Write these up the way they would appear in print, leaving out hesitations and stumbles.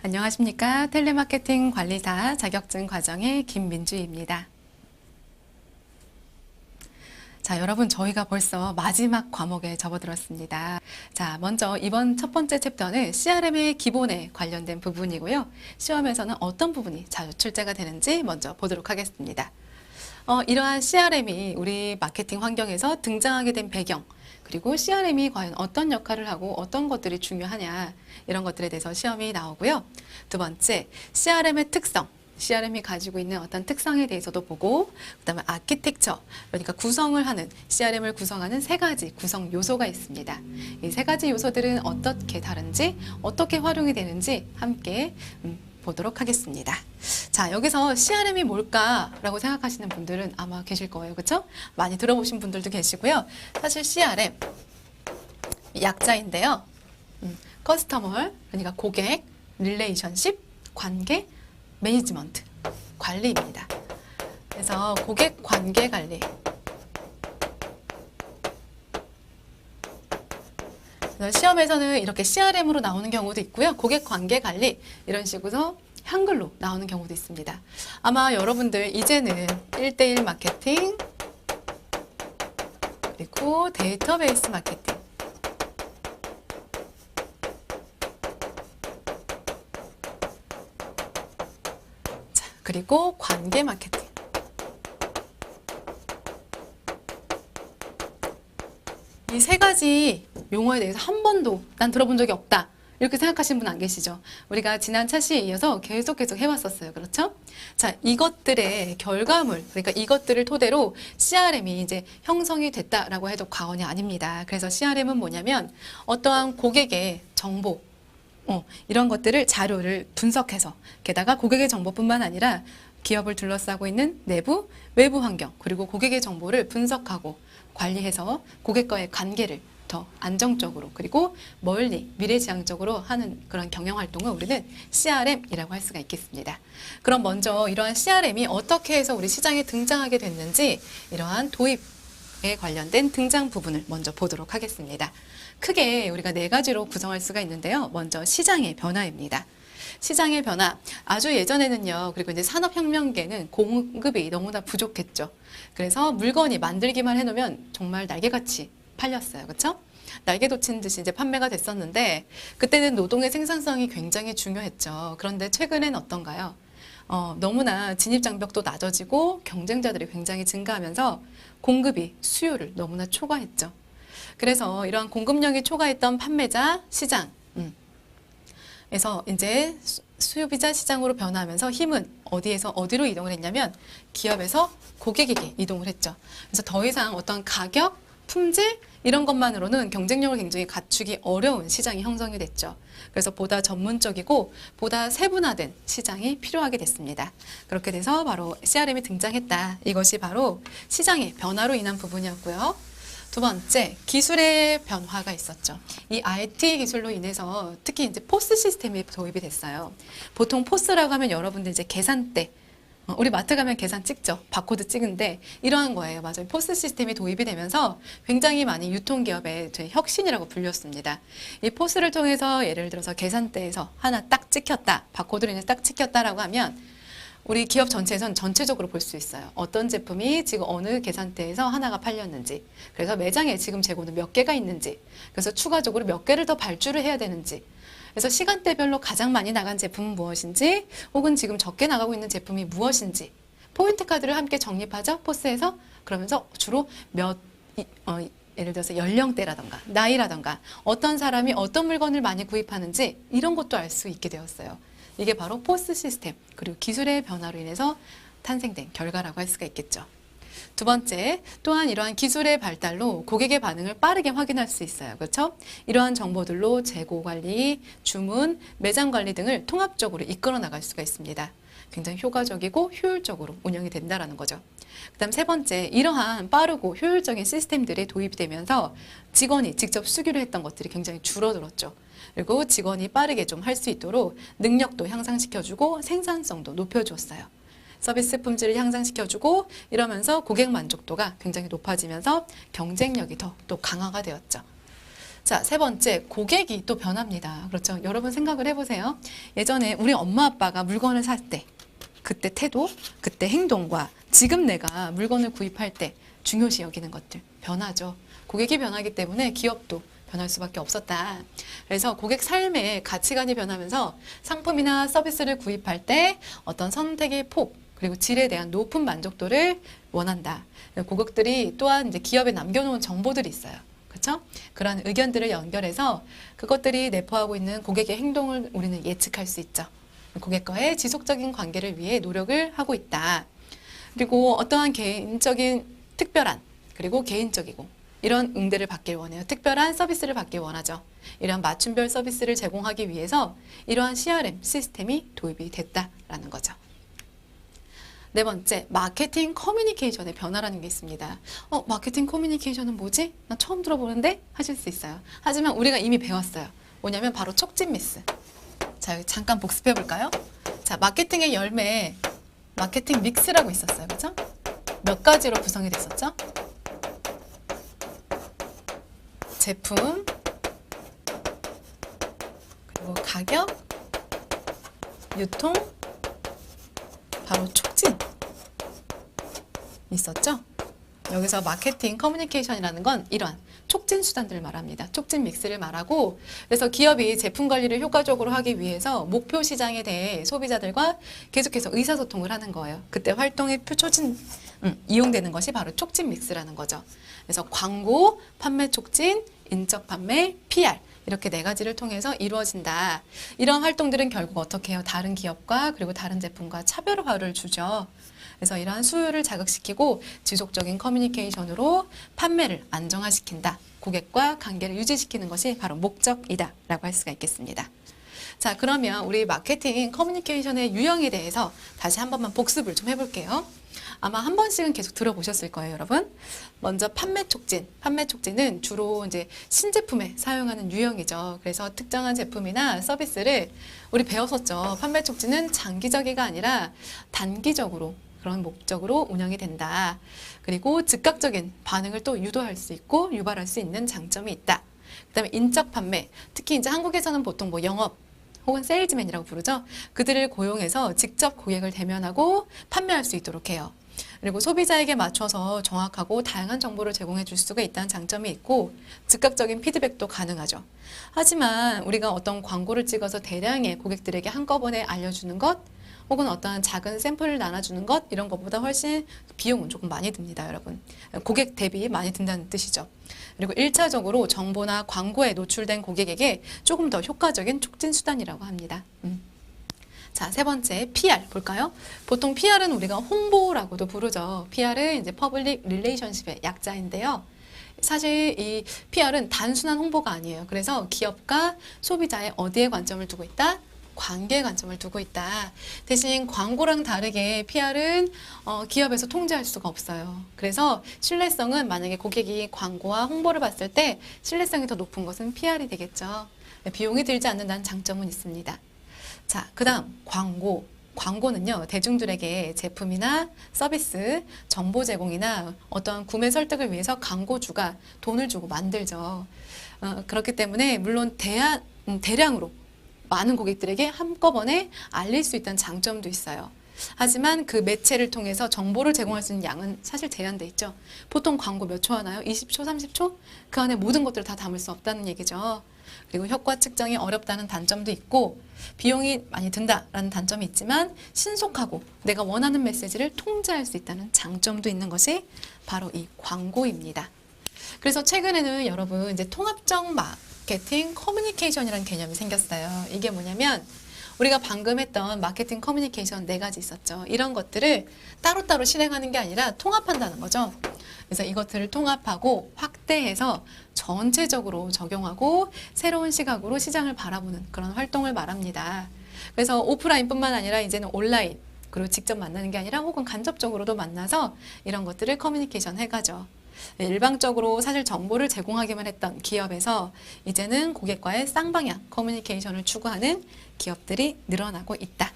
안녕하십니까. 텔레마케팅 관리사 자격증 과정의 김민주입니다. 자, 여러분 저희가 벌써 마지막 과목에 접어들었습니다. 자, 먼저 이번 첫 번째 챕터는 CRM의 기본에 관련된 부분이고요. 시험에서는 어떤 부분이 자주 출제가 되는지 먼저 보도록 하겠습니다. 이러한 CRM이 우리 마케팅 환경에서 등장하게 된 배경, 그리고 CRM이 과연 어떤 역할을 하고 어떤 것들이 중요하냐, 이런 것들에 대해서 시험이 나오고요. 두 번째, CRM의 특성, CRM이 가지고 있는 어떤 특성에 대해서도 보고, 그 다음에 아키텍처, 그러니까 구성을 하는, CRM을 구성하는 세 가지 구성 요소가 있습니다. 이 세 가지 요소들은 어떻게 다른지, 어떻게 활용이 되는지 함께 보도록 하겠습니다. 자, 여기서 CRM이 뭘까라고 생각하시는 분들은 아마 계실 거예요. 그렇죠? 많이 들어보신 분들도 계시고요. 사실 CRM, 약자인데요. 커스터머, 그러니까 고객, 릴레이션십, 관계, 매니지먼트, 관리입니다. 그래서 고객 관계 관리. 시험에서는 이렇게 CRM으로 나오는 경우도 있고요. 고객 관계 관리 이런 식으로 한글로 나오는 경우도 있습니다. 아마 여러분들 이제는 1:1 마케팅 그리고 데이터베이스 마케팅 자, 그리고 관계 마케팅 이 세 가지 용어에 대해서 한 번도 난 들어본 적이 없다. 이렇게 생각하시는 분 안 계시죠? 우리가 지난 차시에 이어서 계속 해왔었어요. 그렇죠? 자, 이것들의 결과물, 그러니까 이것들을 토대로 CRM이 이제 형성이 됐다라고 해도 과언이 아닙니다. 그래서 CRM은 뭐냐면 어떠한 고객의 정보, 이런 것들을 자료를 분석해서 게다가 고객의 정보뿐만 아니라 기업을 둘러싸고 있는 내부, 외부 환경, 그리고 고객의 정보를 분석하고 관리해서 고객과의 관계를 더 안정적으로 그리고 멀리 미래지향적으로 하는 그런 경영 활동을 우리는 CRM이라고 할 수가 있겠습니다. 그럼 먼저 이러한 CRM이 어떻게 해서 우리 시장에 등장하게 됐는지 이러한 도입에 관련된 등장 부분을 먼저 보도록 하겠습니다. 크게 우리가 네 가지로 구성할 수가 있는데요. 먼저 시장의 변화입니다. 시장의 변화, 아주 예전에는요, 그리고 이제 산업혁명계는 공급이 너무나 부족했죠. 그래서 물건이 만들기만 해놓으면 정말 날개같이 팔렸어요. 그렇죠? 날개 돋친 듯이 이제 판매가 됐었는데 그때는 노동의 생산성이 굉장히 중요했죠. 그런데 최근엔 어떤가요? 너무나 진입장벽도 낮아지고 경쟁자들이 굉장히 증가하면서 공급이 수요를 너무나 초과했죠. 그래서 이러한 공급량이 초과했던 판매자 시장, 그래서 이제 수요비자 시장으로 변화하면서 힘은 어디에서 어디로 이동을 했냐면 기업에서 고객에게 이동을 했죠. 그래서 더 이상 어떤 가격, 품질 이런 것만으로는 경쟁력을 굉장히 갖추기 어려운 시장이 형성이 됐죠. 그래서 보다 전문적이고 보다 세분화된 시장이 필요하게 됐습니다. 그렇게 돼서 바로 CRM이 등장했다. 이것이 바로 시장의 변화로 인한 부분이었고요. 두 번째, 기술의 변화가 있었죠. 이 IT 기술로 인해서 특히 이제 포스 시스템이 도입이 됐어요. 보통 포스라고 하면 여러분들 이제 계산대, 우리 마트 가면 계산 찍죠. 바코드 찍은데 이러한 거예요. 맞아요. 포스 시스템이 도입이 되면서 굉장히 많이 유통기업의 혁신이라고 불렸습니다. 이 포스를 통해서 예를 들어서 계산대에서 하나 딱 찍혔다. 바코드를 인해서 딱 찍혔다라고 하면 우리 기업 전체에선 전체적으로 볼 수 있어요. 어떤 제품이 지금 어느 계산대에서 하나가 팔렸는지, 그래서 매장에 지금 재고는 몇 개가 있는지, 그래서 추가적으로 몇 개를 더 발주를 해야 되는지, 그래서 시간대별로 가장 많이 나간 제품은 무엇인지, 혹은 지금 적게 나가고 있는 제품이 무엇인지, 포인트 카드를 함께 적립하죠. 포스에서. 그러면서 주로 예를 들어서 연령대라던가 나이라던가 어떤 사람이 어떤 물건을 많이 구입하는지 이런 것도 알 수 있게 되었어요. 이게 바로 포스 시스템 그리고 기술의 변화로 인해서 탄생된 결과라고 할 수가 있겠죠. 두 번째, 또한 이러한 기술의 발달로 고객의 반응을 빠르게 확인할 수 있어요. 그렇죠? 이러한 정보들로 재고 관리, 주문, 매장 관리 등을 통합적으로 이끌어 나갈 수가 있습니다. 굉장히 효과적이고 효율적으로 운영이 된다는 거죠. 그 다음 세 번째, 이러한 빠르고 효율적인 시스템들이 도입이 되면서 직원이 직접 수기로 했던 것들이 굉장히 줄어들었죠. 그리고 직원이 빠르게 좀 할 수 있도록 능력도 향상시켜주고 생산성도 높여주었어요. 서비스 품질을 향상시켜주고 이러면서 고객 만족도가 굉장히 높아지면서 경쟁력이 더 또 강화가 되었죠. 자, 세 번째, 고객이 또 변합니다. 그렇죠? 여러분 생각을 해보세요. 예전에 우리 엄마 아빠가 물건을 살 때, 그때 태도, 그때 행동과 지금 내가 물건을 구입할 때 중요시 여기는 것들 변하죠. 고객이 변하기 때문에 기업도 변할 수밖에 없었다. 그래서 고객 삶의 가치관이 변하면서 상품이나 서비스를 구입할 때 어떤 선택의 폭, 그리고 질에 대한 높은 만족도를 원한다. 고객들이 또한 이제 기업에 남겨놓은 정보들이 있어요. 그렇죠? 그런 의견들을 연결해서 그것들이 내포하고 있는 고객의 행동을 우리는 예측할 수 있죠. 고객과의 지속적인 관계를 위해 노력을 하고 있다. 그리고 어떠한 개인적인 특별한 그리고 개인적이고 이런 응대를 받길 원해요. 특별한 서비스를 받길 원하죠. 이런 맞춤별 서비스를 제공하기 위해서 이러한 CRM 시스템이 도입이 됐다라는 거죠. 네 번째, 마케팅 커뮤니케이션의 변화라는 게 있습니다. 마케팅 커뮤니케이션은 뭐지? 나 처음 들어보는데? 하실 수 있어요. 하지만 우리가 이미 배웠어요. 뭐냐면 바로 촉진 미스. 자, 여기 잠깐 복습해 볼까요? 자, 마케팅의 열매, 마케팅 믹스라고 있었어요. 그죠? 몇 가지로 구성이 됐었죠? 제품, 그리고 가격, 유통, 바로 촉진 있었죠? 여기서 마케팅 커뮤니케이션이라는 건 이러한 촉진 수단들을 말합니다. 촉진 믹스를 말하고, 그래서 기업이 제품 관리를 효과적으로 하기 위해서 목표 시장에 대해 소비자들과 계속해서 의사소통을 하는 거예요. 그때 활동에 이용되는 것이 바로 촉진 믹스라는 거죠. 그래서 광고, 판매 촉진, 인적 판매, PR 이렇게 네 가지를 통해서 이루어진다. 이런 활동들은 결국 어떻게 해요? 다른 기업과 그리고 다른 제품과 차별화를 주죠. 그래서 이러한 수요를 자극시키고 지속적인 커뮤니케이션으로 판매를 안정화시킨다. 고객과 관계를 유지시키는 것이 바로 목적이다 라고 할 수가 있겠습니다. 자, 그러면 우리 마케팅 커뮤니케이션의 유형에 대해서 다시 한 번만 복습을 좀 해볼게요. 아마 한 번씩은 계속 들어보셨을 거예요, 여러분. 먼저 판매 촉진. 판매 촉진은 주로 이제 신제품에 사용하는 유형이죠. 그래서 특정한 제품이나 서비스를 우리 배웠었죠. 판매 촉진은 장기적이가 아니라 단기적으로 그런 목적으로 운영이 된다. 그리고 즉각적인 반응을 또 유도할 수 있고 유발할 수 있는 장점이 있다. 그다음에 인적 판매. 특히 이제 한국에서는 보통 뭐 영업 혹은 세일즈맨이라고 부르죠. 그들을 고용해서 직접 고객을 대면하고 판매할 수 있도록 해요. 그리고 소비자에게 맞춰서 정확하고 다양한 정보를 제공해 줄 수가 있다는 장점이 있고 즉각적인 피드백도 가능하죠. 하지만 우리가 어떤 광고를 찍어서 대량의 고객들에게 한꺼번에 알려주는 것 혹은 어떠한 작은 샘플을 나눠주는 것 이런 것보다 훨씬 비용은 조금 많이 듭니다, 여러분. 고객 대비 많이 든다는 뜻이죠. 그리고 1차적으로 정보나 광고에 노출된 고객에게 조금 더 효과적인 촉진 수단이라고 합니다. 자, 세 번째 PR 볼까요? 보통 PR은 우리가 홍보라고도 부르죠. PR은 이제 Public Relationship의 약자인데요. 사실 이 PR은 단순한 홍보가 아니에요. 그래서 기업과 소비자의 어디에 관점을 두고 있다? 관계에 관점을 두고 있다. 대신 광고랑 다르게 PR은 기업에서 통제할 수가 없어요. 그래서 신뢰성은 만약에 고객이 광고와 홍보를 봤을 때 신뢰성이 더 높은 것은 PR이 되겠죠. 비용이 들지 않는다는 장점은 있습니다. 자, 그 다음 광고. 광고는요, 대중들에게 제품이나 서비스, 정보 제공이나 어떠한 구매 설득을 위해서 광고주가 돈을 주고 만들죠. 그렇기 때문에 물론 대량으로 많은 고객들에게 한꺼번에 알릴 수 있다는 장점도 있어요. 하지만 그 매체를 통해서 정보를 제공할 수 있는 양은 사실 제한돼 있죠. 보통 광고 몇 초 하나요? 20초, 30초? 그 안에 모든 것들을 다 담을 수 없다는 얘기죠. 그리고 효과 측정이 어렵다는 단점도 있고 비용이 많이 든다라는 단점이 있지만 신속하고 내가 원하는 메시지를 통제할 수 있다는 장점도 있는 것이 바로 이 광고입니다. 그래서 최근에는 여러분 이제 통합적 마케팅 커뮤니케이션이라는 개념이 생겼어요. 이게 뭐냐면 우리가 방금 했던 마케팅 커뮤니케이션 네 가지 있었죠. 이런 것들을 따로따로 실행하는 게 아니라 통합한다는 거죠. 그래서 이것들을 통합하고 확대해서 전체적으로 적용하고 새로운 시각으로 시장을 바라보는 그런 활동을 말합니다. 그래서 오프라인뿐만 아니라 이제는 온라인 그리고 직접 만나는 게 아니라 혹은 간접적으로도 만나서 이런 것들을 커뮤니케이션 해가죠. 일방적으로 사실 정보를 제공하기만 했던 기업에서 이제는 고객과의 쌍방향 커뮤니케이션을 추구하는 기업들이 늘어나고 있다.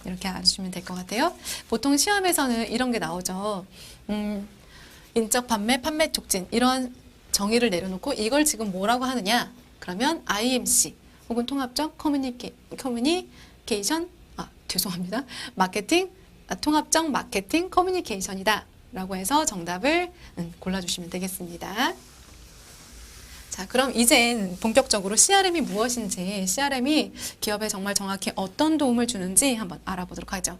이렇게 알아주시면 될 것 같아요. 보통 시험에서는 이런 게 나오죠. 인적 판매, 판매 촉진 이런 정의를 내려놓고 이걸 지금 뭐라고 하느냐? 그러면 IMC 혹은 통합적 커뮤니케이션, 죄송합니다. 통합적 마케팅 커뮤니케이션이다 라고 해서 정답을 골라주시면 되겠습니다. 자, 그럼 이젠 본격적으로 CRM이 무엇인지, CRM이 기업에 정말 정확히 어떤 도움을 주는지 한번 알아보도록 하죠.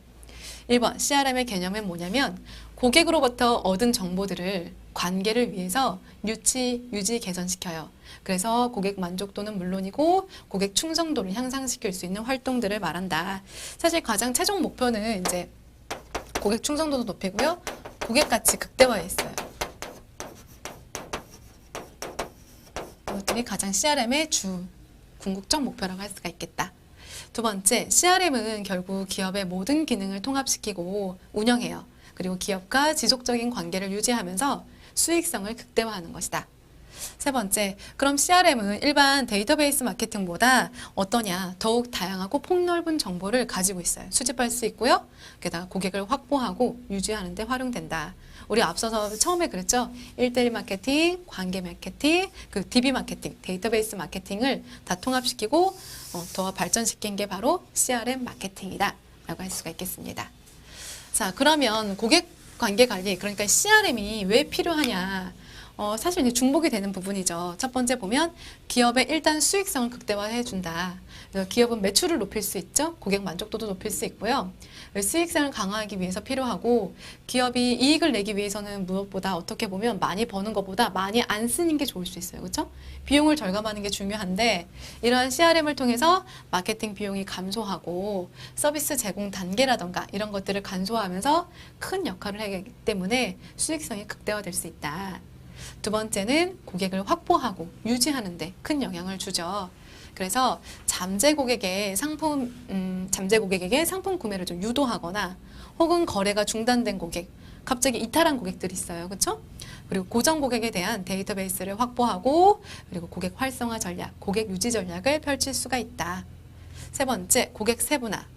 1번, CRM의 개념은 뭐냐면 고객으로부터 얻은 정보들을 관계를 위해서 유지, 개선시켜요. 그래서 고객 만족도는 물론이고 고객 충성도를 향상시킬 수 있는 활동들을 말한다. 사실 가장 최종 목표는 이제 고객 충성도도 높이고요. 고객 가치 극대화에 있어요. 이것들이 가장 CRM의 궁극적 목표라고 할 수가 있겠다. 두 번째, CRM은 결국 기업의 모든 기능을 통합시키고 운영해요. 그리고 기업과 지속적인 관계를 유지하면서 수익성을 극대화하는 것이다. 세 번째, 그럼 CRM은 일반 데이터베이스 마케팅보다 어떠냐? 더욱 다양하고 폭넓은 정보를 가지고 있어요. 수집할 수 있고요. 게다가 고객을 확보하고 유지하는 데 활용된다. 우리 앞서서 처음에 그랬죠? 1:1 마케팅, 관계 마케팅, 그 DB 마케팅, 데이터베이스 마케팅을 다 통합시키고 더 발전시킨 게 바로 CRM 마케팅이다 라고 할 수가 있겠습니다. 자, 그러면 고객 관계 관리, 그러니까 CRM이 왜 필요하냐? 사실 이제 중복이 되는 부분이죠. 첫 번째 보면 기업의 일단 수익성을 극대화해 준다. 그래서 기업은 매출을 높일 수 있죠. 고객 만족도도 높일 수 있고요. 수익성을 강화하기 위해서 필요하고 기업이 이익을 내기 위해서는 무엇보다 어떻게 보면 많이 버는 것보다 많이 안 쓰는 게 좋을 수 있어요. 그렇죠? 비용을 절감하는 게 중요한데 이러한 CRM을 통해서 마케팅 비용이 감소하고 서비스 제공 단계라던가 이런 것들을 간소화하면서 큰 역할을 하기 때문에 수익성이 극대화될 수 있다. 두 번째는 고객을 확보하고 유지하는 데 큰 영향을 주죠. 그래서 잠재 고객에게 상품 구매를 좀 유도하거나 혹은 거래가 중단된 고객, 갑자기 이탈한 고객들이 있어요. 그렇죠? 그리고 고정 고객에 대한 데이터베이스를 확보하고 그리고 고객 활성화 전략, 고객 유지 전략을 펼칠 수가 있다. 세 번째, 고객 세분화.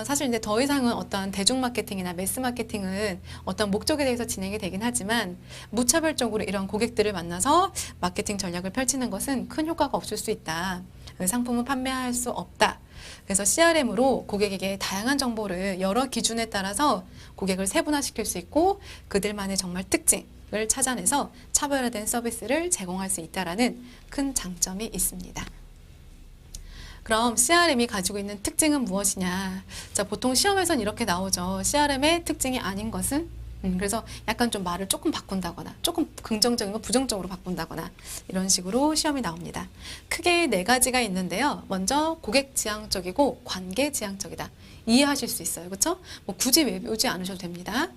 사실 이제 더 이상은 어떤 대중 마케팅이나 매스 마케팅은 어떤 목적에 대해서 진행이 되긴 하지만 무차별적으로 이런 고객들을 만나서 마케팅 전략을 펼치는 것은 큰 효과가 없을 수 있다. 상품은 판매할 수 없다. 그래서 CRM으로 고객에게 다양한 정보를 여러 기준에 따라서 고객을 세분화시킬 수 있고 그들만의 정말 특징을 찾아내서 차별화된 서비스를 제공할 수 있다는 큰 장점이 있습니다. 그럼 CRM이 가지고 있는 특징은 무엇이냐? 자, 보통 시험에선 이렇게 나오죠. CRM의 특징이 아닌 것은? 그래서 약간 좀 말을 조금 바꾼다거나 조금 긍정적인 거 부정적으로 바꾼다거나 이런 식으로 시험이 나옵니다. 크게 4가지가 있는데요. 먼저 고객 지향적이고 관계 지향적이다. 이해하실 수 있어요. 그렇죠? 뭐 굳이 외우지 않으셔도 됩니다.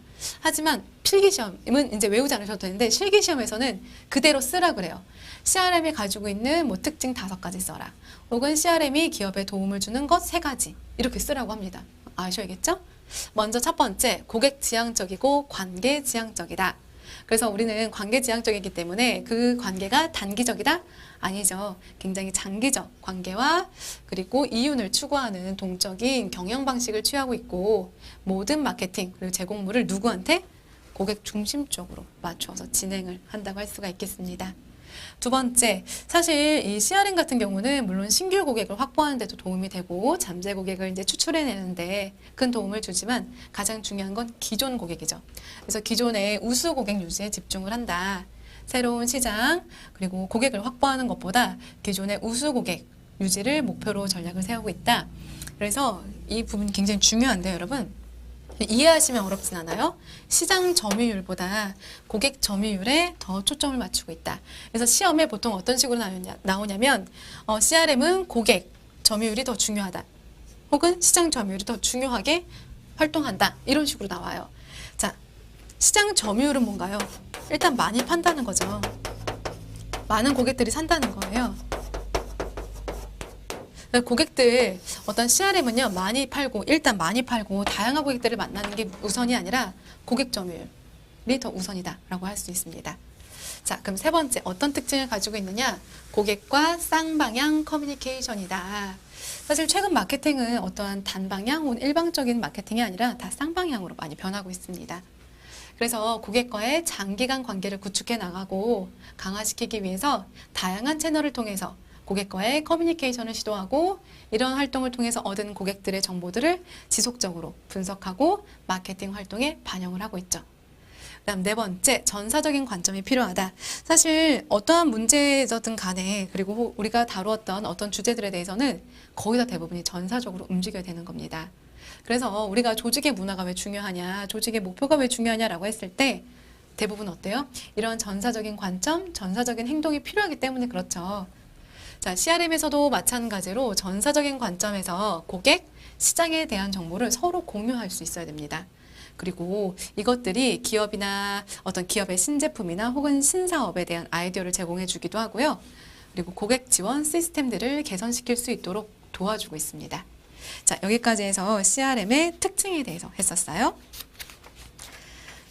하지만 필기시험은 이제 외우지 않으셔도 되는데 실기시험에서는 그대로 쓰라 그래요. CRM이 가지고 있는 뭐 특징 5가지 써라. 혹은 CRM이 기업에 도움을 주는 것 3가지. 이렇게 쓰라고 합니다. 아셔야겠죠? 먼저 첫 번째, 고객 지향적이고 관계 지향적이다. 그래서 우리는 관계 지향적이기 때문에 그 관계가 단기적이다? 아니죠. 굉장히 장기적 관계와 그리고 이윤을 추구하는 동적인 경영 방식을 취하고 있고 모든 마케팅 그리고 제공물을 누구한테? 고객 중심적으로 맞춰서 진행을 한다고 할 수가 있겠습니다. 두 번째, 사실 이 CRM 같은 경우는 물론 신규 고객을 확보하는 데도 도움이 되고 잠재 고객을 이제 추출해내는데 큰 도움을 주지만 가장 중요한 건 기존 고객이죠. 그래서 기존의 우수 고객 유지에 집중을 한다. 새로운 시장 그리고 고객을 확보하는 것보다 기존의 우수 고객 유지를 목표로 전략을 세우고 있다. 그래서 이 부분이 굉장히 중요한데요, 여러분. 이해하시면 어렵진 않아요. 시장 점유율보다 고객 점유율에 더 초점을 맞추고 있다. 그래서 시험에 보통 어떤 식으로 나오냐면 CRM은 고객 점유율이 더 중요하다. 혹은 시장 점유율이 더 중요하게 활동한다. 이런 식으로 나와요. 자, 시장 점유율은 뭔가요? 일단 많이 판다는 거죠. 많은 고객들이 산다는 거예요. 고객들 어떤 CRM은요 많이 팔고 일단 많이 팔고 다양한 고객들을 만나는 게 우선이 아니라 고객 점유율이 더 우선이다라고 할 수 있습니다. 자, 그럼 세 번째 어떤 특징을 가지고 있느냐? 고객과 쌍방향 커뮤니케이션이다. 사실 최근 마케팅은 어떠한 단방향 혹은 일방적인 마케팅이 아니라 다 쌍방향으로 많이 변하고 있습니다. 그래서 고객과의 장기간 관계를 구축해 나가고 강화시키기 위해서 다양한 채널을 통해서 고객과의 커뮤니케이션을 시도하고 이런 활동을 통해서 얻은 고객들의 정보들을 지속적으로 분석하고 마케팅 활동에 반영을 하고 있죠. 그다음 네 번째, 전사적인 관점이 필요하다. 사실 어떠한 문제든 간에 그리고 우리가 다루었던 어떤 주제들에 대해서는 거의 다 대부분이 전사적으로 움직여야 되는 겁니다. 그래서 우리가 조직의 문화가 왜 중요하냐, 조직의 목표가 왜 중요하냐라고 했을 때 대부분 어때요? 이런 전사적인 관점, 전사적인 행동이 필요하기 때문에 그렇죠. 자, CRM에서도 마찬가지로 전사적인 관점에서 고객, 시장에 대한 정보를 서로 공유할 수 있어야 됩니다. 그리고 이것들이 기업이나 어떤 기업의 신제품이나 혹은 신사업에 대한 아이디어를 제공해 주기도 하고요. 그리고 고객 지원 시스템들을 개선시킬 수 있도록 도와주고 있습니다. 자, 여기까지 해서 CRM의 특징에 대해서 했었어요.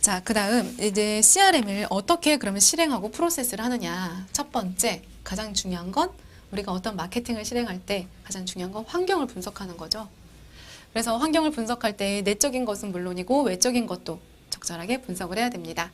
자, 그 다음 이제 CRM을 어떻게 그러면 실행하고 프로세스를 하느냐. 첫 번째, 가장 중요한 건 우리가 어떤 마케팅을 실행할 때 가장 중요한 건 환경을 분석하는 거죠. 그래서 환경을 분석할 때 내적인 것은 물론이고 외적인 것도 적절하게 분석을 해야 됩니다.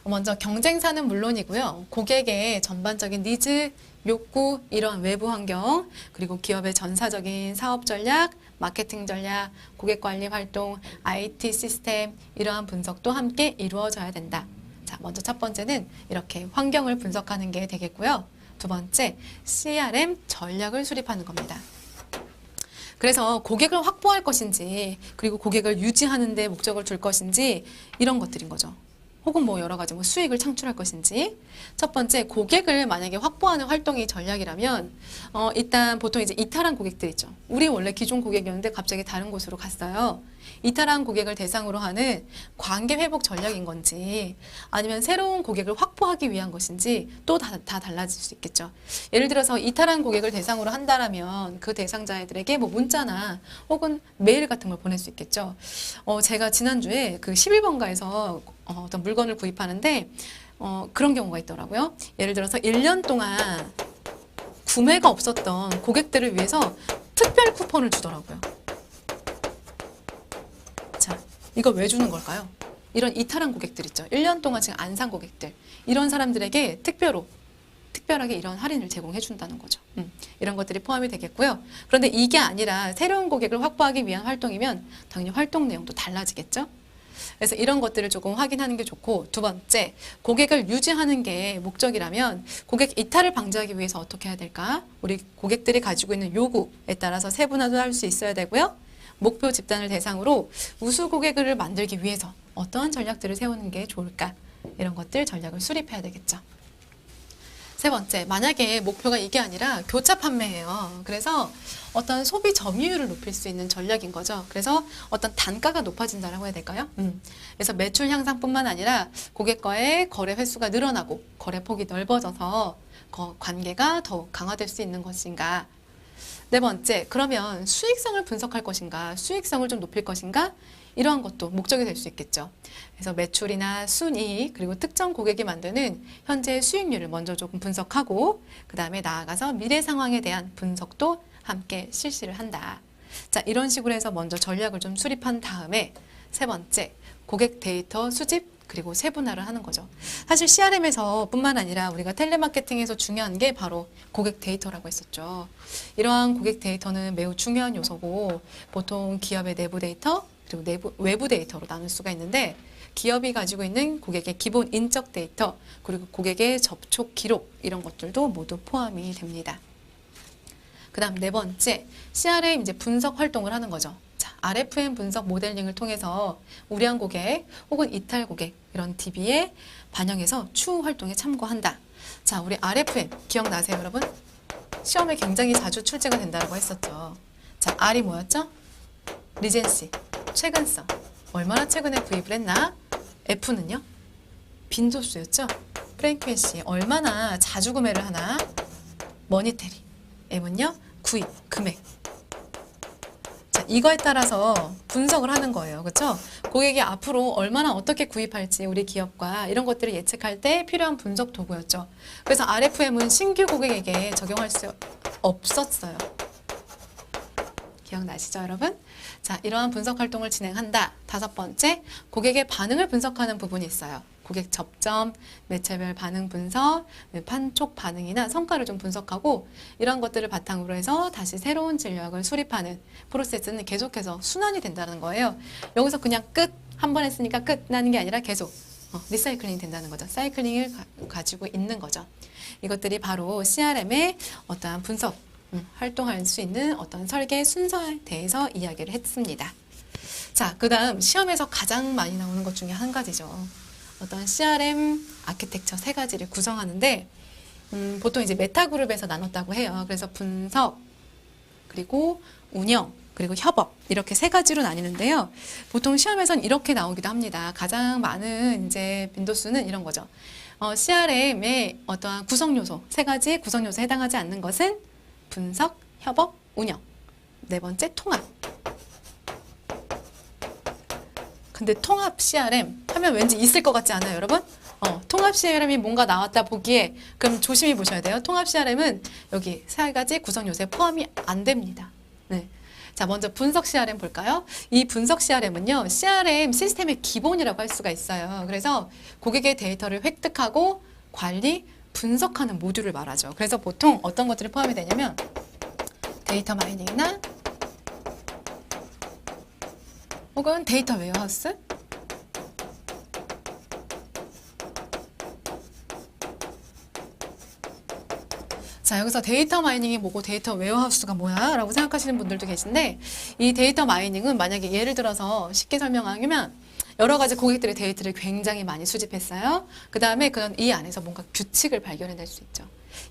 먼저 경쟁사는 물론이고요. 고객의 전반적인 니즈, 욕구, 이런 외부 환경, 그리고 기업의 전사적인 사업 전략, 마케팅 전략, 고객 관리 활동, IT 시스템, 이러한 분석도 함께 이루어져야 된다. 자, 먼저 첫 번째는 이렇게 환경을 분석하는 게 되겠고요. 두 번째, CRM 전략을 수립하는 겁니다. 그래서 고객을 확보할 것인지 그리고 고객을 유지하는 데 목적을 둘 것인지 이런 것들인 거죠. 혹은 뭐 여러 가지 뭐 수익을 창출할 것인지. 첫 번째, 고객을 만약에 확보하는 활동이 전략이라면 일단 보통 이제 이탈한 고객들 있죠. 우리 원래 기존 고객이었는데 갑자기 다른 곳으로 갔어요. 이탈한 고객을 대상으로 하는 관계 회복 전략인 건지 아니면 새로운 고객을 확보하기 위한 것인지 또 다 달라질 수 있겠죠. 예를 들어서 이탈한 고객을 대상으로 한다라면 그 대상자들에게 뭐 문자나 혹은 메일 같은 걸 보낼 수 있겠죠. 제가 지난주에 그 11번가에서 어떤 물건을 구입하는데 그런 경우가 있더라고요. 예를 들어서 1년 동안 구매가 없었던 고객들을 위해서 특별 쿠폰을 주더라고요. 자, 이걸 왜 주는 걸까요? 이런 이탈한 고객들 있죠. 1년 동안 지금 안 산 고객들. 이런 사람들에게 특별하게 이런 할인을 제공해 준다는 거죠. 이런 것들이 포함이 되겠고요. 그런데 이게 아니라 새로운 고객을 확보하기 위한 활동이면 당연히 활동 내용도 달라지겠죠. 그래서 이런 것들을 조금 확인하는 게 좋고, 두 번째, 고객을 유지하는 게 목적이라면 고객 이탈을 방지하기 위해서 어떻게 해야 될까? 우리 고객들이 가지고 있는 요구에 따라서 세분화도 할 수 있어야 되고요. 목표 집단을 대상으로 우수 고객을 만들기 위해서 어떠한 전략들을 세우는 게 좋을까? 이런 것들 전략을 수립해야 되겠죠. 세 번째, 만약에 목표가 이게 아니라 교차 판매예요. 그래서 어떤 소비 점유율을 높일 수 있는 전략인 거죠. 그래서 어떤 단가가 높아진다라고 해야 될까요? 그래서 매출 향상뿐만 아니라 고객과의 거래 횟수가 늘어나고 거래 폭이 넓어져서 관계가 더욱 강화될 수 있는 것인가. 네 번째, 그러면 수익성을 분석할 것인가, 수익성을 좀 높일 것인가, 이러한 것도 목적이 될 수 있겠죠. 그래서 매출이나 순이익 그리고 특정 고객이 만드는 현재 수익률을 먼저 조금 분석하고 그 다음에 나아가서 미래 상황에 대한 분석도 함께 실시를 한다. 자, 이런 식으로 해서 먼저 전략을 좀 수립한 다음에 세 번째, 고객 데이터 수집 그리고 세분화를 하는 거죠. 사실 CRM에서 뿐만 아니라 우리가 텔레마케팅에서 중요한 게 바로 고객 데이터라고 했었죠. 이러한 고객 데이터는 매우 중요한 요소고 보통 기업의 내부 데이터 그리고 외부 데이터로 나눌 수가 있는데 기업이 가지고 있는 고객의 기본 인적 데이터 그리고 고객의 접촉 기록 이런 것들도 모두 포함이 됩니다. 그 다음 네 번째, CRM 이제 분석 활동을 하는 거죠. 자, RFM 분석 모델링을 통해서 우량 고객 혹은 이탈 고객 이런 DB에 반영해서 추후 활동에 참고한다. 자, 우리 RFM 기억나세요, 여러분? 시험에 굉장히 자주 출제가 된다고 했었죠. 자, R이 뭐였죠? 리젠시, 최근성. 얼마나 최근에 구입을 했나? F는요? 빈도수였죠? 프리퀀시, 얼마나 자주 구매를 하나? 머니터리. M은요? 구입, 금액. 자, 이거에 따라서 분석을 하는 거예요. 그렇죠? 고객이 앞으로 얼마나 어떻게 구입할지 우리 기업과 이런 것들을 예측할 때 필요한 분석 도구였죠. 그래서 RFM은 신규 고객에게 적용할 수 없었어요. 기억나시죠, 여러분? 자, 이러한 분석 활동을 진행한다. 5번째, 고객의 반응을 분석하는 부분이 있어요. 고객 접점, 매체별 반응 분석, 판촉 반응이나 성과를 좀 분석하고 이런 것들을 바탕으로 해서 다시 새로운 진료약을 수립하는 프로세스는 계속해서 순환이 된다는 거예요. 여기서 그냥 끝, 한 번 했으니까 끝나는 게 아니라 계속 리사이클링이 된다는 거죠. 사이클링을 가지고 있는 거죠. 이것들이 바로 CRM의 어떠한 분석, 활동할 수 있는 어떤 설계 순서에 대해서 이야기를 했습니다. 자, 그 다음 시험에서 가장 많이 나오는 것 중에 한 가지죠. 어떤 CRM 아키텍처 3가지를 구성하는데 보통 이제 메타그룹에서 나눴다고 해요. 그래서 분석, 그리고 운영, 그리고 협업 이렇게 3가지로 나뉘는데요. 보통 시험에선 이렇게 나오기도 합니다. 가장 많은 이제 빈도수는 이런 거죠. CRM의 어떠한 구성 요소, 3가지 구성 요소에 해당하지 않는 것은 분석, 협업, 운영. 4번째, 통합. 근데 통합 CRM 하면 왠지 있을 것 같지 않아요, 여러분? 통합 CRM이 뭔가 나왔다 보기에 그럼 조심히 보셔야 돼요. 통합 CRM은 여기 3가지 구성 요소에 포함이 안 됩니다. 네. 자, 먼저 분석 CRM 볼까요? 이 분석 CRM은요, CRM 시스템의 기본이라고 할 수가 있어요. 그래서 고객의 데이터를 획득하고 관리, 분석하는 모듈을 말하죠. 그래서 보통 어떤 것들이 포함이 되냐면 데이터 마이닝이나 혹은 데이터 웨어하우스, 자, 여기서 데이터 마이닝이 뭐고 데이터 웨어하우스가 뭐야? 라고 생각하시는 분들도 계신데 이 데이터 마이닝은 만약에 예를 들어서 쉽게 설명하면 여러 가지 고객들의 데이터를 굉장히 많이 수집했어요. 그 다음에 이 안에서 뭔가 규칙을 발견해낼 수 있죠.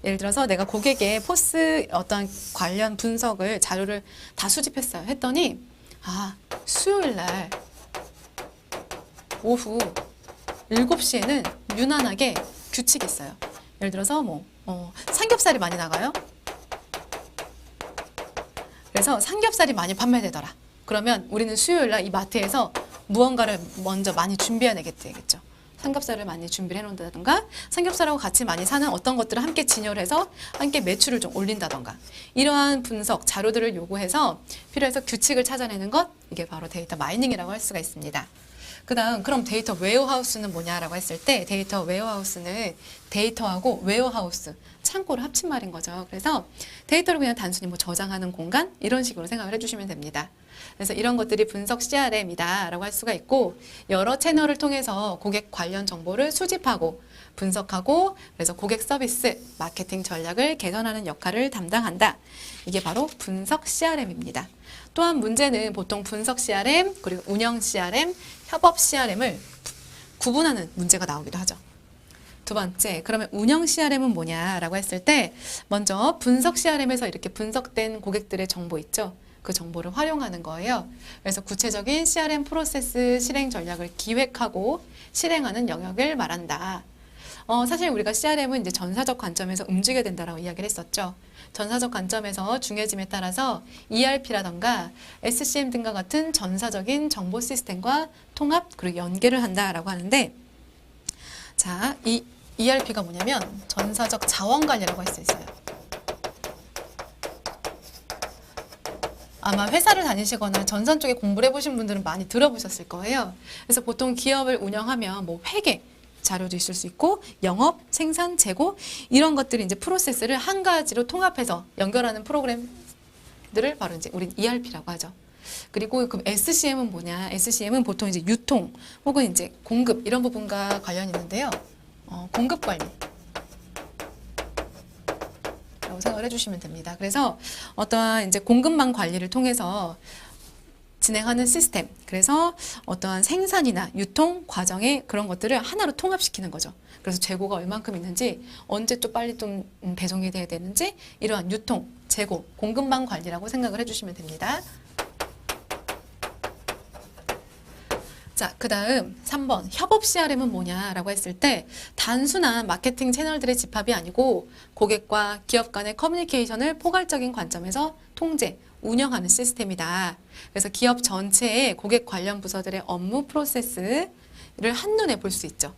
예를 들어서 내가 고객의 포스 어떤 관련 분석을 자료를 다 수집했어요. 했더니 수요일 날 오후 7시에는 유난하게 규칙이 있어요. 예를 들어서 삼겹살이 많이 나가요. 그래서 삼겹살이 많이 판매되더라. 그러면 우리는 수요일 날 이 마트에서 무언가를 먼저 많이 준비해내겠죠. 삼겹살을 많이 준비를 해놓는다던가 삼겹살하고 같이 많이 사는 어떤 것들을 함께 진열을 해서 함께 매출을 좀 올린다던가 이러한 분석 자료들을 요구해서 필요해서 규칙을 찾아내는 것, 이게 바로 데이터 마이닝이라고 할 수가 있습니다. 그 다음 그럼 데이터 웨어하우스는 뭐냐라고 했을 때 데이터 웨어하우스는 데이터하고 웨어하우스, 창고를 합친 말인 거죠. 그래서 데이터를 그냥 단순히 저장하는 공간 이런 식으로 생각을 해주시면 됩니다. 그래서 이런 것들이 분석 CRM이다 라고 할 수가 있고 여러 채널을 통해서 고객 관련 정보를 수집하고 분석하고 그래서 고객 서비스, 마케팅 전략을 개선하는 역할을 담당한다. 이게 바로 분석 CRM입니다. 또한 문제는 보통 분석 CRM, 그리고 운영 CRM, 협업 CRM을 구분하는 문제가 나오기도 하죠. 2번째, 그러면 운영 CRM은 뭐냐라고 했을 때 먼저 분석 CRM에서 이렇게 분석된 고객들의 정보 있죠. 그 정보를 활용하는 거예요. 그래서 구체적인 CRM 프로세스 실행 전략을 기획하고 실행하는 영역을 말한다. 사실 우리가 CRM은 이제 전사적 관점에서 움직여야 된다라고 이야기를 했었죠. 전사적 관점에서 중요해짐에 따라서 ERP라던가 SCM 등과 같은 전사적인 정보 시스템과 통합 그리고 연계를 한다라고 하는데, 자, 이 ERP가 뭐냐면 전사적 자원 관리라고 할 수 있어요. 아마 회사를 다니시거나 전산 쪽에 공부를 해보신 분들은 많이 들어보셨을 거예요. 그래서 보통 기업을 운영하면 회계 자료도 있을 수 있고 영업, 생산, 재고 이런 것들이 이제 프로세스를 한 가지로 통합해서 연결하는 프로그램들을 바로 이제 우린 ERP라고 하죠. 그리고 그럼 SCM은 뭐냐? SCM은 보통 이제 유통 혹은 이제 공급 이런 부분과 관련이 있는데요. 공급 관리. 생각을 해주시면 됩니다. 그래서 어떠한 이제 공급망 관리를 통해서 진행하는 시스템, 그래서 어떠한 생산이나 유통 과정의 그런 것들을 하나로 통합시키는 거죠. 그래서 재고가 얼만큼 있는지, 언제 또 빨리 좀 배송이 돼야 되는지, 이러한 유통, 재고, 공급망 관리라고 생각을 해주시면 됩니다. 자, 그 다음 3번 협업 CRM은 뭐냐라고 했을 때 단순한 마케팅 채널들의 집합이 아니고 고객과 기업 간의 커뮤니케이션을 포괄적인 관점에서 통제, 운영하는 시스템이다. 그래서 기업 전체의 고객 관련 부서들의 업무 프로세스를 한눈에 볼 수 있죠.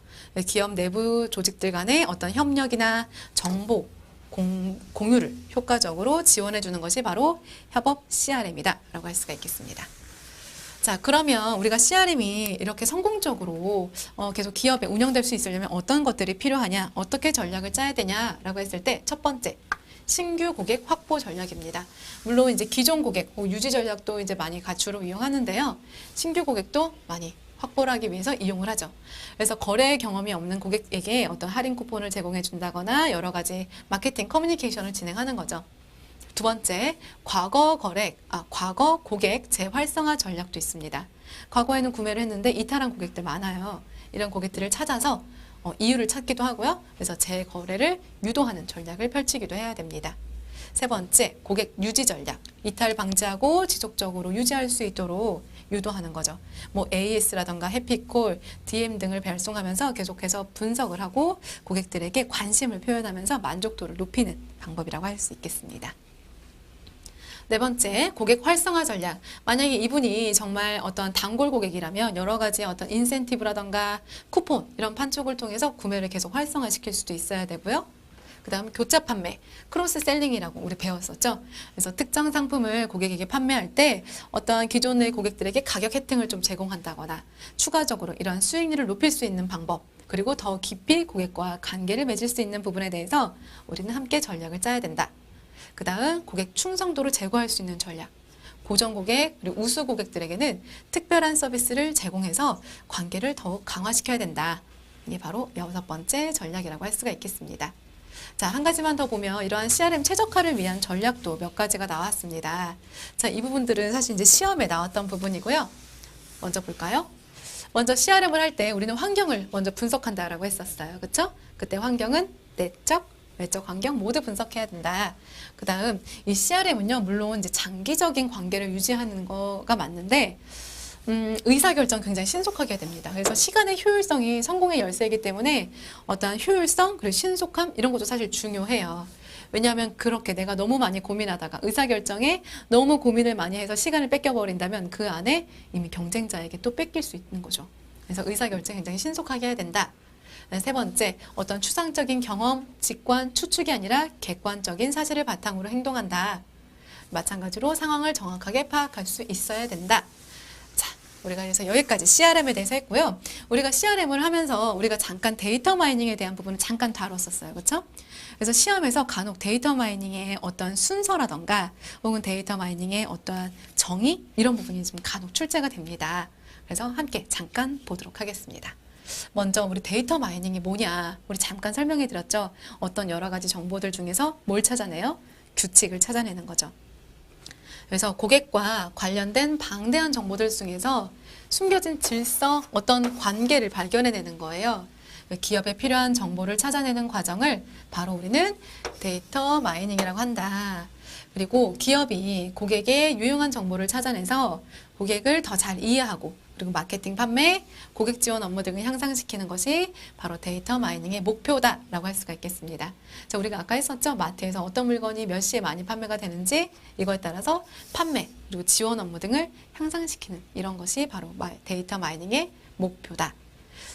기업 내부 조직들 간의 어떤 협력이나 정보, 공유를 효과적으로 지원해 주는 것이 바로 협업 CRM이다 라고 할 수가 있겠습니다. 자, 그러면 우리가 CRM이 이렇게 성공적으로 계속 기업에 운영될 수 있으려면 어떤 것들이 필요하냐, 어떻게 전략을 짜야 되냐라고 했을 때 첫 번째, 신규 고객 확보 전략입니다. 물론 이제 기존 고객, 유지 전략도 이제 많이 주로 이용하는데요. 신규 고객도 많이 확보를 하기 위해서 이용을 하죠. 그래서 거래 경험이 없는 고객에게 어떤 할인 쿠폰을 제공해 준다거나 여러 가지 마케팅 커뮤니케이션을 진행하는 거죠. 두 번째, 과거 고객 재활성화 전략도 있습니다. 과거에는 구매를 했는데 이탈한 고객들 많아요. 이런 고객들을 찾아서 이유를 찾기도 하고요. 그래서 재거래를 유도하는 전략을 펼치기도 해야 됩니다. 세 번째, 고객 유지 전략. 이탈 방지하고 지속적으로 유지할 수 있도록 유도하는 거죠. 뭐 AS라던가 해피콜, DM 등을 발송하면서 계속해서 분석을 하고 고객들에게 관심을 표현하면서 만족도를 높이는 방법이라고 할 수 있겠습니다. 네 번째, 고객 활성화 전략. 만약에 이분이 정말 어떤 단골 고객이라면 여러 가지 어떤 인센티브라던가 쿠폰 이런 판촉을 통해서 구매를 계속 활성화시킬 수도 있어야 되고요. 그 다음 교차 판매, 크로스셀링이라고 우리 배웠었죠. 그래서 특정 상품을 고객에게 판매할 때 어떤 기존의 고객들에게 가격 혜택을 좀 제공한다거나 추가적으로 이러한 수익률을 높일 수 있는 방법, 그리고 더 깊이 고객과 관계를 맺을 수 있는 부분에 대해서 우리는 함께 전략을 짜야 된다. 그 다음 고객 충성도를 제고할 수 있는 전략. 고정 고객 그리고 우수 고객들에게는 특별한 서비스를 제공해서 관계를 더욱 강화시켜야 된다. 이게 바로 여섯 번째 전략이라고 할 수가 있겠습니다. 자, 한 가지만 더 보면 이러한 CRM 최적화를 위한 전략도 몇 가지가 나왔습니다. 자, 이 부분들은 사실 이제 시험에 나왔던 부분이고요. 먼저 볼까요? 먼저 CRM을 할 때 우리는 환경을 먼저 분석한다라고 했었어요. 그렇죠? 그때 환경은 내적, 외적 환경 모두 분석해야 된다. 그 다음 이 CRM은요, 물론 이제 장기적인 관계를 유지하는 거가 맞는데 의사결정 굉장히 신속하게 해야 됩니다. 그래서 시간의 효율성이 성공의 열쇠이기 때문에 어떠한 효율성 그리고 신속함 이런 것도 사실 중요해요. 왜냐하면 그렇게 내가 너무 많이 고민하다가 의사결정에 너무 고민을 많이 해서 시간을 뺏겨버린다면 그 안에 이미 경쟁자에게 또 뺏길 수 있는 거죠. 그래서 의사결정 굉장히 신속하게 해야 된다. 세 번째, 어떤 추상적인 경험, 직관, 추측이 아니라 객관적인 사실을 바탕으로 행동한다. 마찬가지로 상황을 정확하게 파악할 수 있어야 된다. 자, 우리가 그래서 여기까지 CRM에 대해서 했고요. 우리가 CRM을 하면서 우리가 잠깐 데이터 마이닝에 대한 부분을 잠깐 다뤘었어요. 그렇죠? 그래서 시험에서 간혹 데이터 마이닝의 어떤 순서라던가 혹은 데이터 마이닝의 어떠한 정의 이런 부분이 좀 간혹 출제가 됩니다. 그래서 함께 잠깐 보도록 하겠습니다. 먼저 우리 데이터 마이닝이 뭐냐 우리 잠깐 설명해 드렸죠. 어떤 여러 가지 정보들 중에서 뭘 찾아내요? 규칙을 찾아내는 거죠. 그래서 고객과 관련된 방대한 정보들 중에서 숨겨진 질서, 어떤 관계를 발견해내는 거예요. 기업에 필요한 정보를 찾아내는 과정을 바로 우리는 데이터 마이닝이라고 한다. 그리고 기업이 고객의 유용한 정보를 찾아내서 고객을 더 잘 이해하고 그리고 마케팅, 판매, 고객 지원 업무 등을 향상시키는 것이 바로 데이터 마이닝의 목표다라고 할 수가 있겠습니다. 자, 우리가 아까 했었죠? 마트에서 어떤 물건이 몇 시에 많이 판매가 되는지 이거에 따라서 판매, 그리고 지원 업무 등을 향상시키는 이런 것이 바로 데이터 마이닝의 목표다.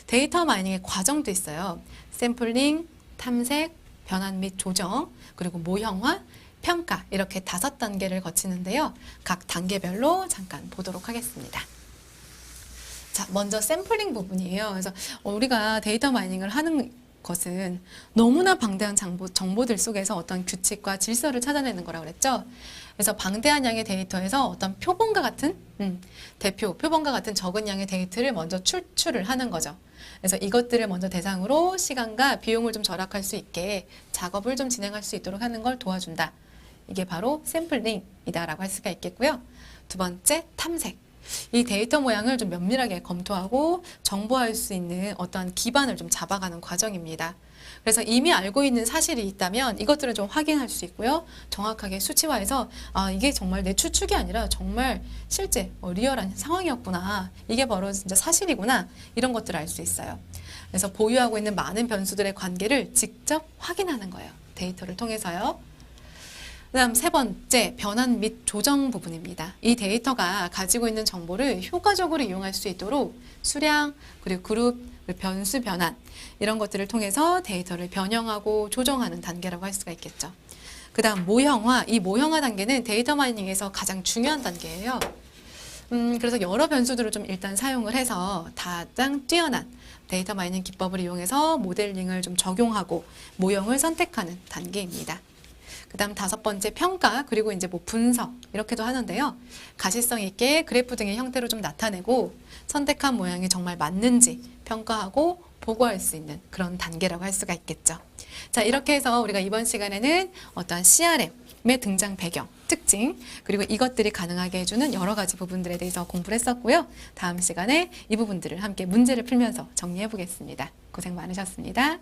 데이터 마이닝의 과정도 있어요. 샘플링, 탐색, 변환 및 조정, 그리고 모형화, 평가 이렇게 5단계를 거치는데요. 각 단계별로 잠깐 보도록 하겠습니다. 자, 먼저 샘플링 부분이에요. 그래서 우리가 데이터 마이닝을 하는 것은 너무나 방대한 정보들 속에서 어떤 규칙과 질서를 찾아내는 거라고 그랬죠. 그래서 방대한 양의 데이터에서 어떤 표본과 같은 표본과 같은 적은 양의 데이터를 먼저 추출을 하는 거죠. 그래서 이것들을 먼저 대상으로 시간과 비용을 좀 절약할 수 있게 작업을 좀 진행할 수 있도록 하는 걸 도와준다. 이게 바로 샘플링이다라고 할 수가 있겠고요. 두 번째, 탐색. 이 데이터 모양을 좀 면밀하게 검토하고 정보할 수 있는 어떠한 기반을 좀 잡아가는 과정입니다. 그래서 이미 알고 있는 사실이 있다면 이것들을 좀 확인할 수 있고요. 정확하게 수치화해서 이게 정말 내 추측이 아니라 정말 실제 리얼한 상황이었구나. 이게 바로 진짜 사실이구나. 이런 것들을 알 수 있어요. 그래서 보유하고 있는 많은 변수들의 관계를 직접 확인하는 거예요. 데이터를 통해서요. 그다음 세 번째, 변환 및 조정 부분입니다. 이 데이터가 가지고 있는 정보를 효과적으로 이용할 수 있도록 수량, 그리고 그룹, 그리고 변수 변환 이런 것들을 통해서 데이터를 변형하고 조정하는 단계라고 할 수가 있겠죠. 그다음 모형화, 이 모형화 단계는 데이터 마이닝에서 가장 중요한 단계예요. 그래서 여러 변수들을 좀 일단 사용을 해서 가장 뛰어난 데이터 마이닝 기법을 이용해서 모델링을 좀 적용하고 모형을 선택하는 단계입니다. 그 다음 다섯 번째 평가, 그리고 이제 뭐 분석 이렇게도 하는데요. 가시성 있게 그래프 등의 형태로 좀 나타내고 선택한 모양이 정말 맞는지 평가하고 보고할 수 있는 그런 단계라고 할 수가 있겠죠. 자, 이렇게 해서 우리가 이번 시간에는 어떠한 CRM의 등장 배경, 특징, 그리고 이것들이 가능하게 해주는 여러 가지 부분들에 대해서 공부를 했었고요. 다음 시간에 이 부분들을 함께 문제를 풀면서 정리해 보겠습니다. 고생 많으셨습니다.